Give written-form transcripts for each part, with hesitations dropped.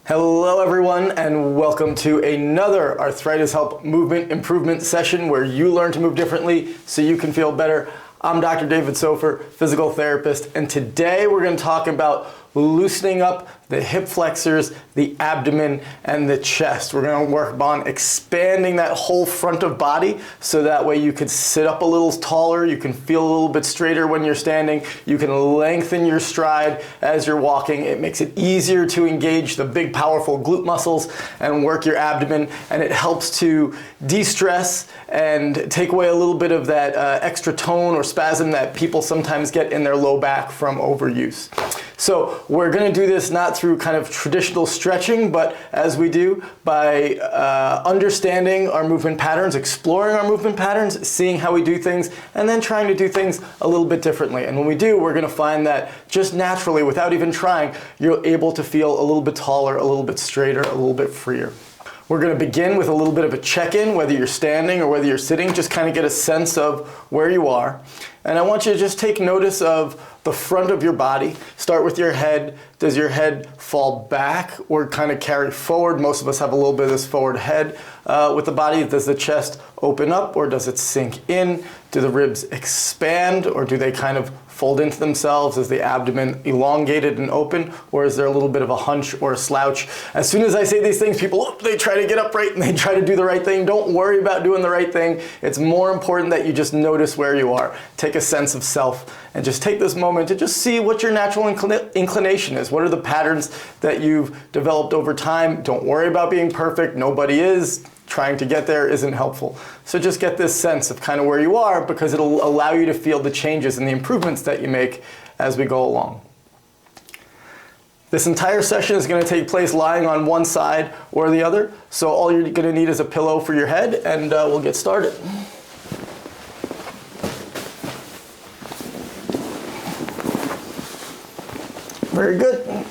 Hello everyone, and welcome to another Arthritis Help Movement Improvement session where you learn to move differently so you can feel better. I'm Dr. David Sofer, physical therapist, and today we're going to talk about loosening up the hip flexors, the abdomen, and the chest. We're going to work on expanding that whole front of body so that way you can sit up a little taller, you can feel a little bit straighter when you're standing, you can lengthen your stride as you're walking. It makes it easier to engage the big powerful glute muscles and work your abdomen, and it helps to de-stress and take away a little bit of that extra tone or spasm that people sometimes get in their low back from overuse. So we're going to do this not through kind of traditional stretching, but as we do by understanding our movement patterns, exploring our movement patterns, seeing how we do things, and then trying to do things a little bit differently. And when we do, we're going to find that just naturally, without even trying, you're able to feel a little bit taller, a little bit straighter, a little bit freer. We're going to begin with a little bit of a check-in, whether you're standing or whether you're sitting, just kind of get a sense of where you are. And I want you to just take notice of the front of your body. Start with your head. Does your head fall back or kind of carry forward? Most of us have a little bit of this forward head with the body. Does the chest open up or does it sink in? Do the ribs expand or do they kind of fold into themselves? Is the abdomen elongated and open, or is there a little bit of a hunch or a slouch? As soon as I say these things, people, they try to get upright and they try to do the right thing. Don't worry about doing the right thing. It's more important that you just notice where you are. Take a sense of self and just take this moment to just see what your natural inclination is. What are the patterns that you've developed over time? Don't worry about being perfect. Nobody is. Trying to get there isn't helpful. So just get this sense of kind of where you are, because it'll allow you to feel the changes and the improvements that you make as we go along. This entire session is going to take place lying on one side or the other. So all you're going to need is a pillow for your head, and we'll get started. Very good.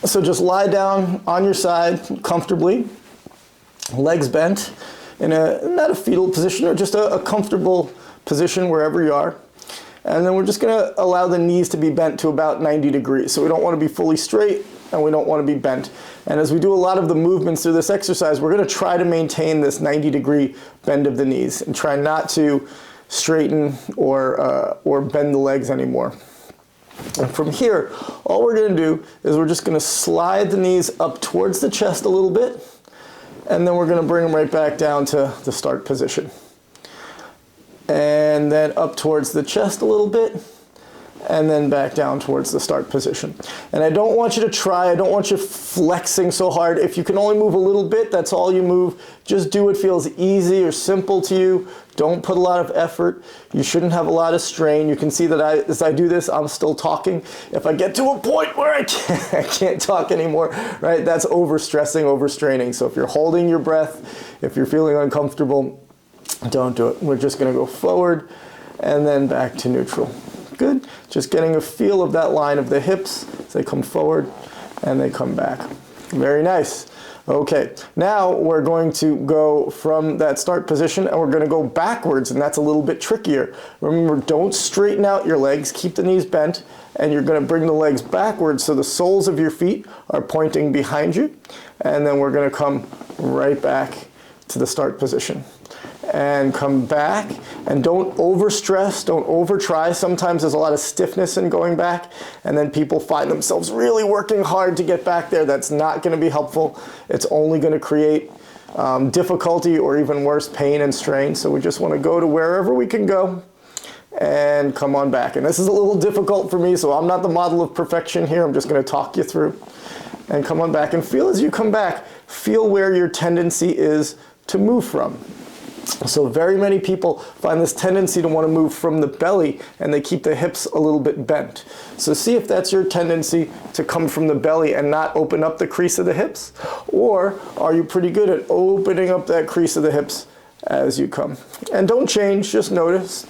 So just lie down on your side comfortably. Legs bent in not a fetal position, or just a comfortable position wherever you are. And then we're just going to allow the knees to be bent to about 90 degrees. So we don't want to be fully straight and we don't want to be bent. And as we do a lot of the movements through this exercise, we're going to try to maintain this 90-degree bend of the knees and try not to straighten or bend the legs anymore. And from here, all we're going to do is we're just going to slide the knees up towards the chest a little bit. And then we're going to bring them right back down to the start position. And then up towards the chest a little bit, and then back down towards the start position. And I don't want you to try, I don't want you flexing so hard. If you can only move a little bit, that's all you move. Just do what feels easy or simple to you. Don't put a lot of effort. You shouldn't have a lot of strain. You can see that as I do this, I'm still talking. If I get to a point where I can't talk anymore, right, that's overstressing, overstraining. So if you're holding your breath, if you're feeling uncomfortable, don't do it. We're just going to go forward and then back to neutral. Good. Just getting a feel of that line of the hips as they come forward and they come back. Very nice. Okay, now we're going to go from that start position and we're going to go backwards, and that's a little bit trickier. Remember, don't straighten out your legs, keep the knees bent, and you're going to bring the legs backwards so the soles of your feet are pointing behind you, and then we're going to come right back to the start position. And come back, and don't overstress, don't overtry. Sometimes there's a lot of stiffness in going back, and then people find themselves really working hard to get back there. That's not going to be helpful. It's only going to create difficulty or even worse, pain and strain. So we just want to go to wherever we can go and come on back. And this is a little difficult for me, so I'm not the model of perfection here. I'm just going to talk you through. And come on back, and feel as you come back, feel where your tendency is to move from. So very many people find this tendency to want to move from the belly, and they keep the hips a little bit bent. So see if that's your tendency to come from the belly and not open up the crease of the hips, or are you pretty good at opening up that crease of the hips as you come? And don't change, just notice.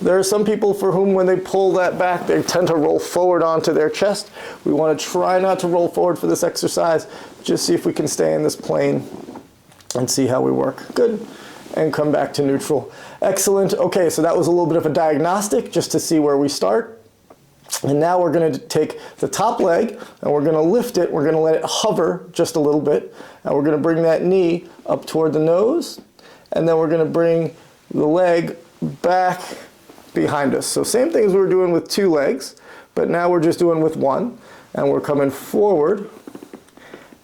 There are some people for whom when they pull that back, they tend to roll forward onto their chest. We want to try not to roll forward for this exercise. Just see if we can stay in this plane and see how we work. Good. And come back to neutral. Excellent. Okay, so that was a little bit of a diagnostic just to see where we start. And now we're going to take the top leg and we're going to lift it. We're going to let it hover just a little bit. And we're going to bring that knee up toward the nose. And then we're going to bring the leg back behind us. So same thing as we were doing with 2 legs, but now we're just doing with 1. And we're coming forward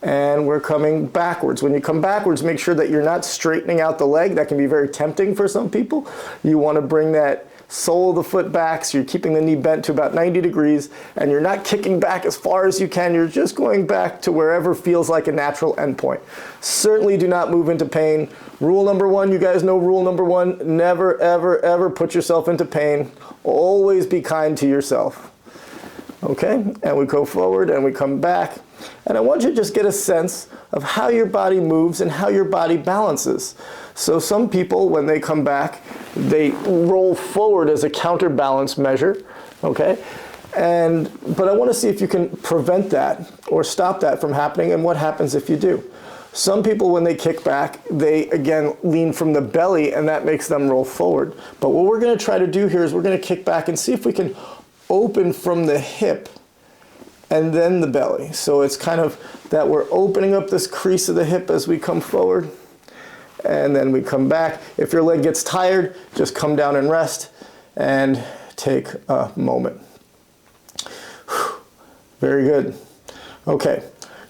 and we're coming backwards. When you come backwards, make sure that you're not straightening out the leg. That can be very tempting for some people. You want to bring that sole of the foot back, so you're keeping the knee bent to about 90 degrees, and you're not kicking back as far as you can. You're just going back to wherever feels like a natural endpoint. Certainly do not move into pain. Rule number 1, you guys know rule number 1, never, ever, ever put yourself into pain. Always be kind to yourself. Okay, and we go forward and we come back. And I want you to just get a sense of how your body moves and how your body balances. So some people, when they come back, they roll forward as a counterbalance measure, okay? But I want to see if you can prevent that or stop that from happening, and what happens if you do. Some people, when they kick back, they, again, lean from the belly, and that makes them roll forward. But what we're going to try to do here is we're going to kick back and see if we can open from the hip and then the belly. So it's kind of that we're opening up this crease of the hip as we come forward, and then we come back. If your leg gets tired, just come down and rest and take a moment. Very good. Okay,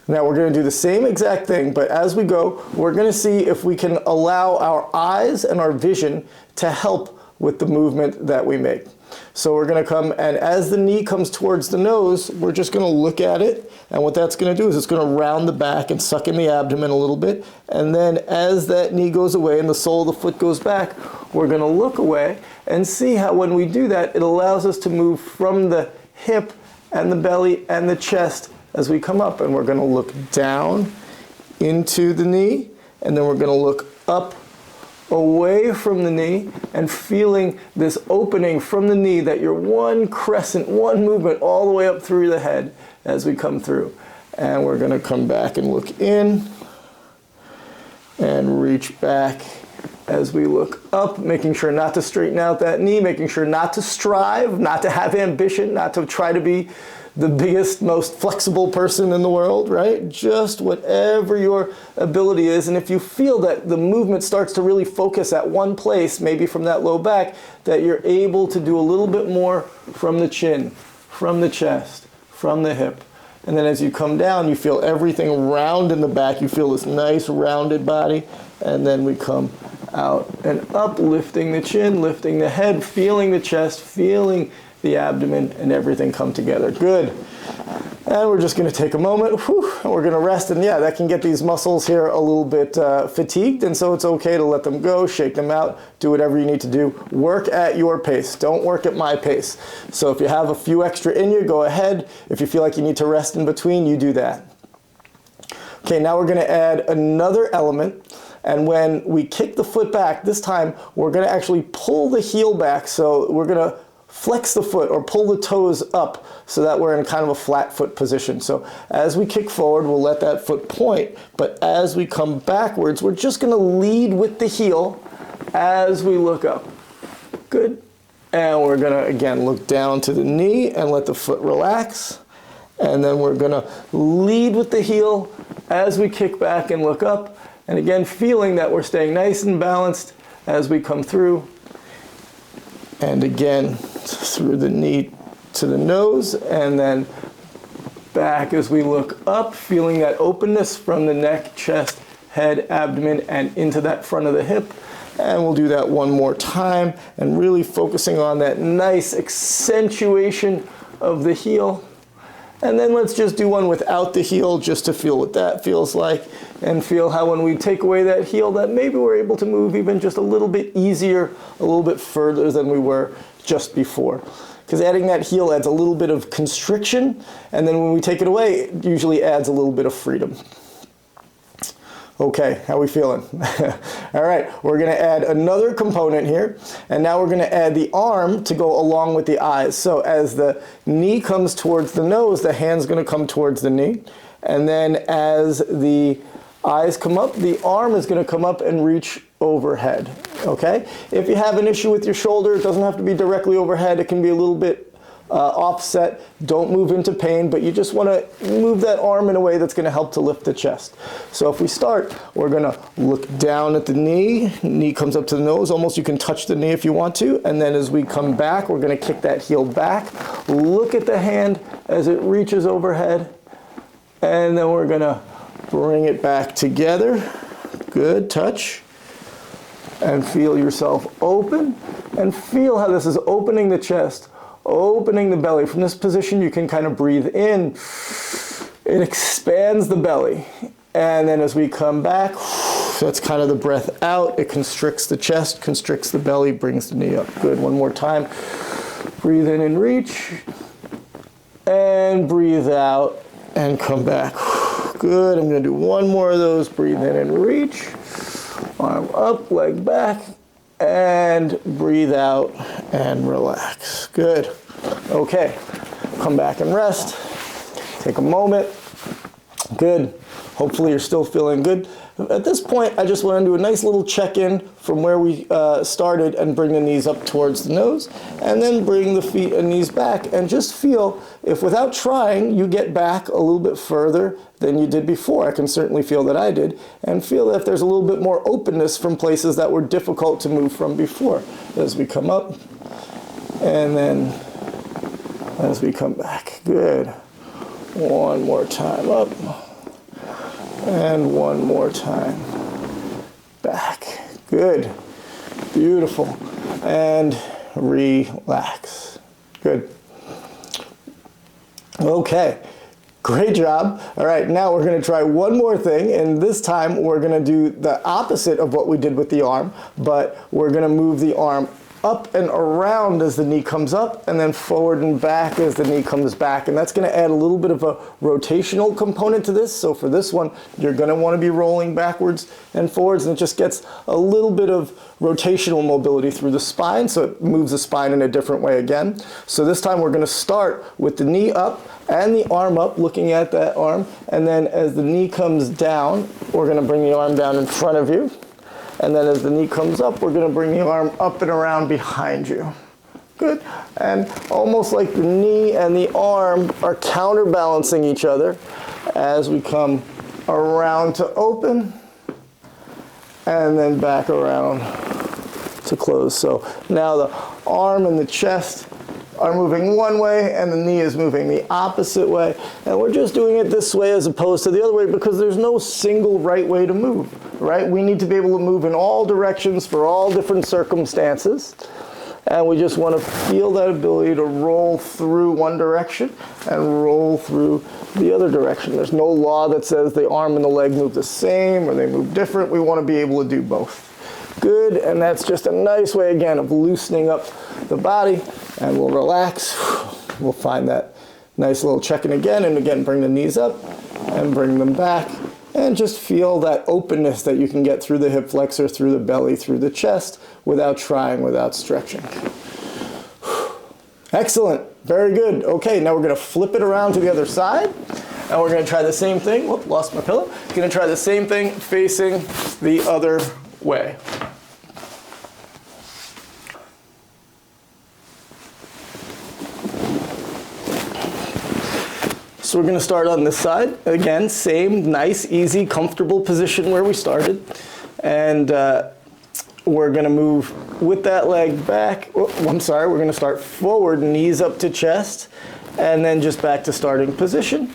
now we're going to do the same exact thing, but as we go, we're going to see if we can allow our eyes and our vision to help with the movement that we make. So we're going to come, and as the knee comes towards the nose, we're just going to look at it, and what that's going to do is it's going to round the back and suck in the abdomen a little bit, and then as that knee goes away and the sole of the foot goes back, we're going to look away and see how when we do that, it allows us to move from the hip and the belly and the chest as we come up, and we're going to look down into the knee, and then we're going to look up away from the knee and feeling this opening from the knee, that you're one crescent, one movement all the way up through the head as we come through. And we're going to come back and look in and reach back as we look up, making sure not to straighten out that knee, making sure not to strive, not to have ambition, not to try to be the biggest, most flexible person in the world, right? Just whatever your ability is. And if you feel that the movement starts to really focus at one place, maybe from that low back, that you're able to do a little bit more from the chin, from the chest, from the hip. And then as you come down, you feel everything round in the back. You feel this nice rounded body. And then we come out and up, lifting the chin, lifting the head, feeling the chest, feeling the abdomen, and everything come together. Good. And we're just going to take a moment, and we're going to rest. And yeah, that can get these muscles here a little bit fatigued, and so it's okay to let them go, shake them out, do whatever you need to do. Work at your pace. Don't work at my pace. So if you have a few extra in you, go ahead. If you feel like you need to rest in between, you do that. Okay, now we're going to add another element. And when we kick the foot back, this time we're going to actually pull the heel back. So we're going to flex the foot or pull the toes up so that we're in kind of a flat foot position. So as we kick forward, we'll let that foot point, but as we come backwards, we're just going to lead with the heel as we look up. Good. And we're going to, again, look down to the knee and let the foot relax. And then we're going to lead with the heel as we kick back and look up. And again, feeling that we're staying nice and balanced as we come through. And again, through the knee to the nose, and then back as we look up, feeling that openness from the neck, chest, head, abdomen, and into that front of the hip. And we'll do that one more time, and really focusing on that nice accentuation of the heel. And then let's just do one without the heel, just to feel what that feels like, and feel how when we take away that heel, that maybe we're able to move even just a little bit easier, a little bit further than we were just before. Because adding that heel adds a little bit of constriction, and then when we take it away, it usually adds a little bit of freedom. Okay, how are we feeling? All right, we're going to add another component here, and now we're going to add the arm to go along with the eyes. So as the knee comes towards the nose, the hand's going to come towards the knee, and then as the eyes come up, the arm is going to come up and reach overhead. Okay? If you have an issue with your shoulder, it doesn't have to be directly overhead. It can be a little bit offset. Don't move into pain, but you just want to move that arm in a way that's going to help to lift the chest. So if we start, we're going to look down at the knee. Knee comes up to the nose. Almost you can touch the knee if you want to. And then as we come back, we're going to kick that heel back. Look at the hand as it reaches overhead. And then we're going to bring it back together. Good, touch. And feel yourself open. And feel how this is opening the chest, opening the belly. From this position, you can kind of breathe in. It expands the belly. And then as we come back, that's kind of the breath out. It constricts the chest, constricts the belly, brings the knee up. Good, one more time. Breathe in and reach. And breathe out and come back. Good, I'm going to do one more of those. Breathe in and reach. Arm up, leg back. And breathe out and relax. Good. Okay, come back and rest. Take a moment. Good. Hopefully you're still feeling good. At this point, I just want to do a nice little check-in from where we started and bring the knees up towards the nose, and then bring the feet and knees back, and just feel if without trying you get back a little bit further than you did before. I can certainly feel that I did, and feel if there's a little bit more openness from places that were difficult to move from before. As we come up, and then as we come back. Good. One more time up. And one more time back. Good. Beautiful. And relax. Good. Okay. Great job. All right, now we're going to try one more thing, and this time we're going to do the opposite of what we did with the arm, but we're going to move the arm up and around as the knee comes up, and then forward and back as the knee comes back. And that's going to add a little bit of a rotational component to this. So for this one, you're going to want to be rolling backwards and forwards, and it just gets a little bit of rotational mobility through the spine, so it moves the spine in a different way again. So this time we're going to start with the knee up and the arm up, looking at that arm, and then as the knee comes down, we're going to bring the arm down in front of you. And then as the knee comes up, we're going to bring the arm up and around behind you. Good. And almost like the knee and the arm are counterbalancing each other as we come around to open and then back around to close. So now the arm and the chest are moving one way and the knee is moving the opposite way. And we're just doing it this way as opposed to the other way because there's no single right way to move, right? We need to be able to move in all directions for all different circumstances. And we just want to feel that ability to roll through one direction and roll through the other direction. There's no law that says the arm and the leg move the same or they move different. We want to be able to do both. Good, and that's just a nice way, again, of loosening up the body, and we'll relax. We'll find that nice little check-in again, and again, bring the knees up and bring them back, and just feel that openness that you can get through the hip flexor, through the belly, through the chest, without trying, without stretching. Excellent, very good. Okay, now we're gonna flip it around to the other side, and we're gonna try the same thing. Whoop, lost my pillow. Gonna try the same thing facing the other way. So we're going to start on this side. Again, same nice, easy, comfortable position where we started. And we're going to move with that leg back. Oh, I'm sorry, we're going to start forward, knees up to chest, and then just back to starting position.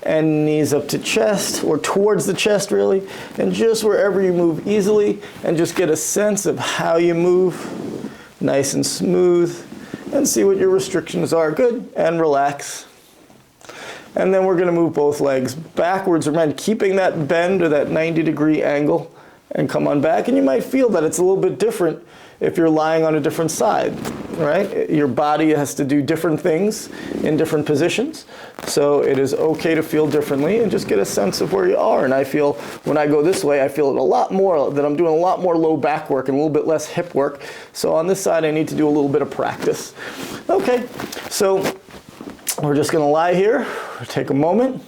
And knees up to chest, or towards the chest really, and just wherever you move easily, and just get a sense of how you move, nice and smooth, and see what your restrictions are. Good, and relax. And then we're going to move both legs backwards, remember keeping that bend or that 90-degree angle, and come on back. And you might feel that it's a little bit different if you're lying on a different side, right? Your body has to do different things in different positions. So it is okay to feel differently and just get a sense of where you are. And I feel when I go this way, I feel it a lot more, that I'm doing a lot more low back work and a little bit less hip work. So on this side, I need to do a little bit of practice. Okay, so we're just going to lie here, take a moment,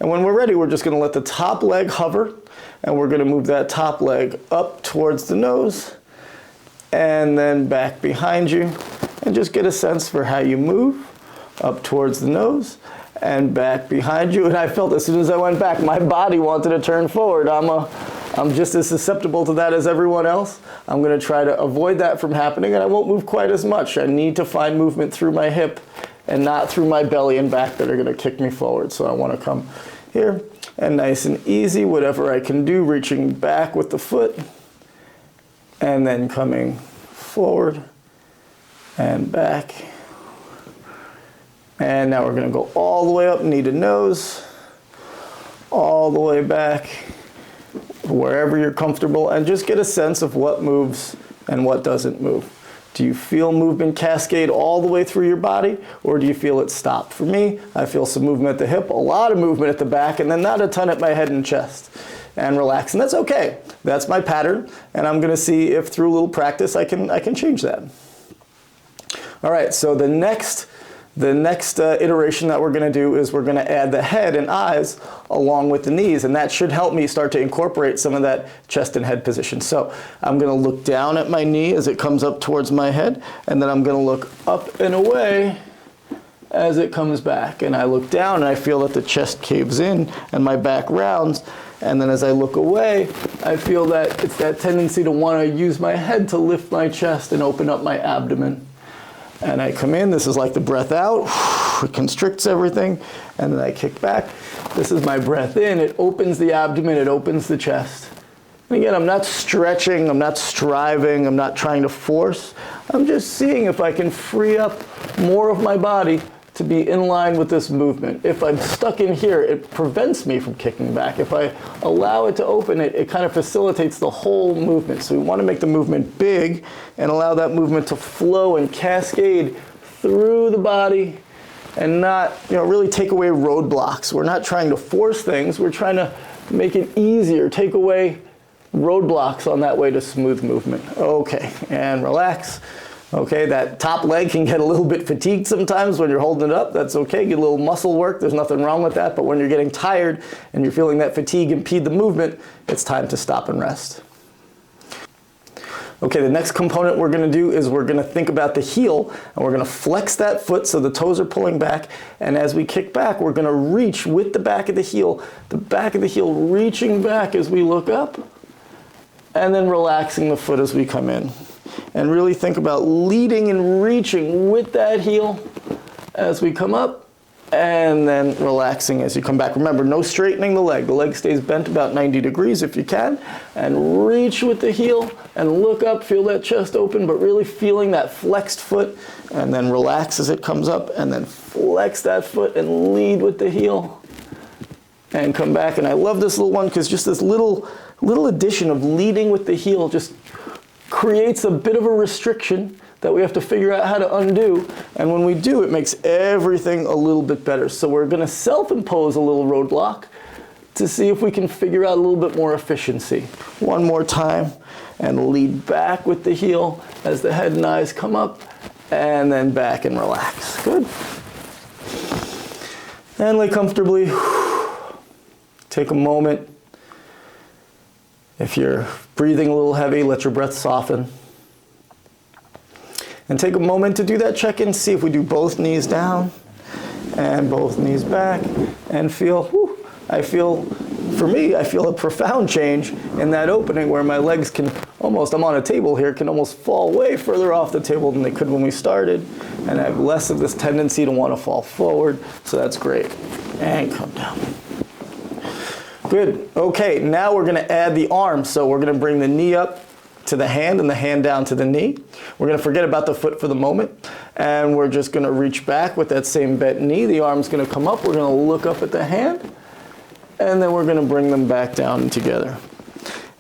and when we're ready, we're just going to let the top leg hover, and we're going to move that top leg up towards the nose, and then back behind you, and just get a sense for how you move up towards the nose and back behind you. And I felt as soon as I went back, my body wanted to turn forward. I'm just as susceptible to that as everyone else. I'm going to try to avoid that from happening, and I won't move quite as much. I need to find movement through my hip and not through my belly and back that are going to kick me forward. So I want to come here and nice and easy, whatever I can do, reaching back with the foot and then coming forward and back. And now we're going to go all the way up, knee to nose, all the way back, wherever you're comfortable, and just get a sense of what moves and what doesn't move. Do you feel movement cascade all the way through your body, or do you feel it stop? For me, I feel some movement at the hip, a lot of movement at the back, and then not a ton at my head and chest. And relax, and that's okay. That's my pattern, and I'm going to see if through a little practice I can change that. All right, so the next iteration that we're going to do is we're going to add the head and eyes along with the knees, and that should help me start to incorporate some of that chest and head position. So I'm going to look down at my knee as it comes up towards my head, and then I'm going to look up and away as it comes back. And I look down and I feel that the chest caves in and my back rounds. And then as I look away, I feel that it's that tendency to want to use my head to lift my chest and open up my abdomen. And I come in, this is like the breath out, it constricts everything, and then I kick back. This is my breath in, it opens the abdomen, it opens the chest. And again, I'm not stretching, I'm not striving, I'm not trying to force. I'm just seeing if I can free up more of my body to be in line with this movement. If I'm stuck in here, it prevents me from kicking back. If I allow it to open, it kind of facilitates the whole movement. So we want to make the movement big and allow that movement to flow and cascade through the body and not, really take away roadblocks. We're not trying to force things. We're trying to make it easier, take away roadblocks on that way to smooth movement. Okay, and relax. Okay, that top leg can get a little bit fatigued sometimes when you're holding it up. That's okay, get a little muscle work. There's nothing wrong with that. But when you're getting tired and you're feeling that fatigue impede the movement, it's time to stop and rest. Okay, the next component we're going to do is we're going to think about the heel, and we're going to flex that foot so the toes are pulling back. And as we kick back, we're going to reach with the back of the heel reaching back as we look up, and then relaxing the foot as we come in. And really think about leading and reaching with that heel as we come up, and then relaxing as you come back. Remember, no straightening the leg. The leg stays bent about 90 degrees if you can. And reach with the heel and look up, feel that chest open, but really feeling that flexed foot. And then relax as it comes up, and then flex that foot and lead with the heel. And come back. And I love this little one because just this little addition of leading with the heel just creates a bit of a restriction that we have to figure out how to undo. And when we do, it makes everything a little bit better. So we're going to self-impose a little roadblock to see if we can figure out a little bit more efficiency. One more time, and lead back with the heel as the head and eyes come up, and then back and relax. Good. And lay comfortably. Take a moment. If you're breathing a little heavy, let your breath soften. And take a moment to do that check-in. See if we do both knees down and both knees back, and feel, for me, I feel a profound change in that opening where my legs can almost, I'm on a table here, can almost fall way further off the table than they could when we started. And I have less of this tendency to want to fall forward, so that's great. And come down. Good. Okay, now we're going to add the arm. So we're going to bring the knee up to the hand and the hand down to the knee. We're going to forget about the foot for the moment. And we're just going to reach back with that same bent knee. The arm's going to come up. We're going to look up at the hand. And then we're going to bring them back down together.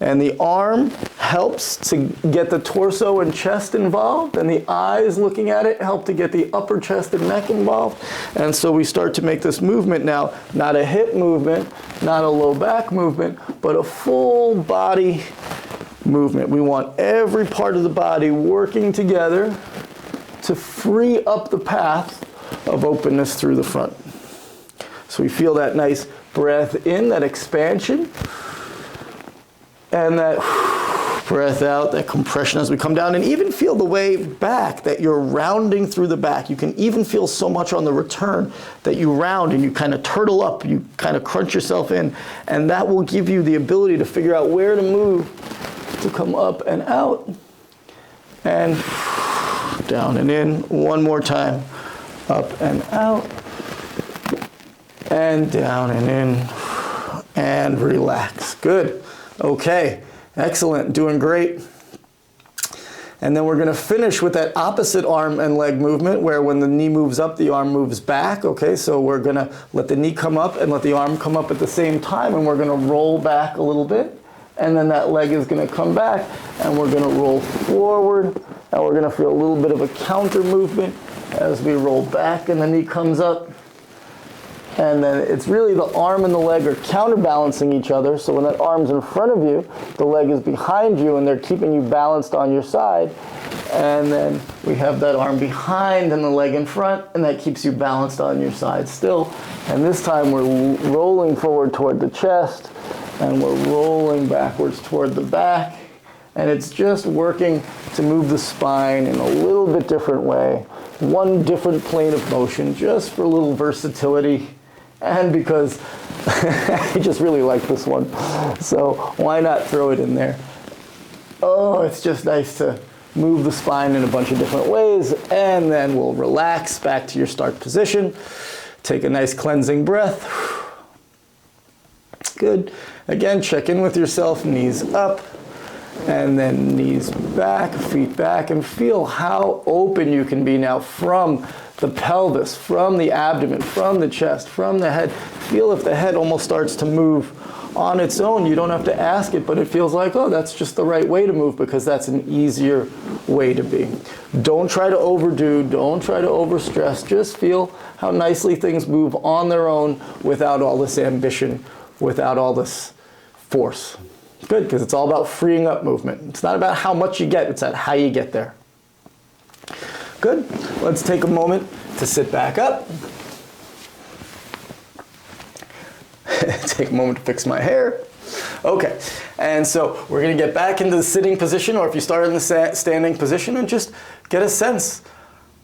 And the arm helps to get the torso and chest involved, and the eyes looking at it help to get the upper chest and neck involved. And so we start to make this movement now, not a hip movement, not a low back movement, but a full body movement. We want every part of the body working together to free up the path of openness through the front. So we feel that nice breath in, that expansion, and that Breath out, that compression as we come down, and even feel the way back that you're rounding through the back. You can even feel so much on the return that you round and you kind of turtle up, you kind of crunch yourself in, and that will give you the ability to figure out where to move to come up and out, and down and in. One more time. Up and out, and down and in, and relax. Good. Okay. Excellent. Doing great. And then we're going to finish with that opposite arm and leg movement where when the knee moves up, the arm moves back. Okay, so we're going to let the knee come up and let the arm come up at the same time, and we're going to roll back a little bit. And then that leg is going to come back, and we're going to roll forward, and we're going to feel a little bit of a counter movement as we roll back and the knee comes up. And then it's really the arm and the leg are counterbalancing each other. So when that arm's in front of you, the leg is behind you and they're keeping you balanced on your side. And then we have that arm behind and the leg in front, and that keeps you balanced on your side still. And this time we're rolling forward toward the chest and we're rolling backwards toward the back. And it's just working to move the spine in a little bit different way. One different plane of motion, just for a little versatility. And because I just really like this one. So why not throw it in there? Oh, it's just nice to move the spine in a bunch of different ways. And then we'll relax back to your start position. Take a nice cleansing breath. Good. Again, check in with yourself, knees up. And then knees back, feet back, and feel how open you can be now from the pelvis, from the abdomen, from the chest, from the head. Feel if the head almost starts to move on its own. You don't have to ask it, but it feels like, oh, that's just the right way to move because that's an easier way to be. Don't try to overdo, don't try to overstress. Just feel how nicely things move on their own without all this ambition, without all this force. Good, because it's all about freeing up movement. It's not about how much you get, it's about how you get there. Good. Let's take a moment to sit back up. Take a moment to fix my hair. Okay, and so we're going to get back into the sitting position, or if you start in the standing position, and just get a sense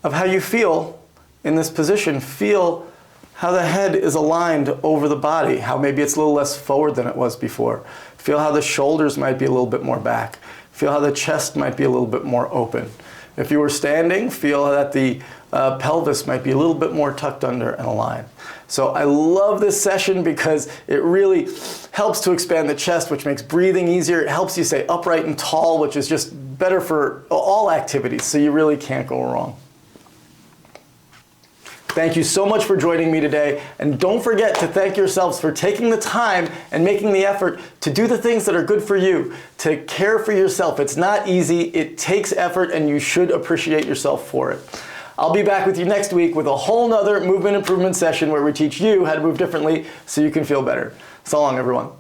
of how you feel in this position. Feel how the head is aligned over the body, how maybe it's a little less forward than it was before. Feel how the shoulders might be a little bit more back. Feel how the chest might be a little bit more open. If you were standing, feel that the pelvis might be a little bit more tucked under and aligned. So I love this session because it really helps to expand the chest, which makes breathing easier. It helps you stay upright and tall, which is just better for all activities, so you really can't go wrong. Thank you so much for joining me today, and don't forget to thank yourselves for taking the time and making the effort to do the things that are good for you, to care for yourself. It's not easy, it takes effort, and you should appreciate yourself for it. I'll be back with you next week with a whole nother movement improvement session where we teach you how to move differently so you can feel better. So long, everyone.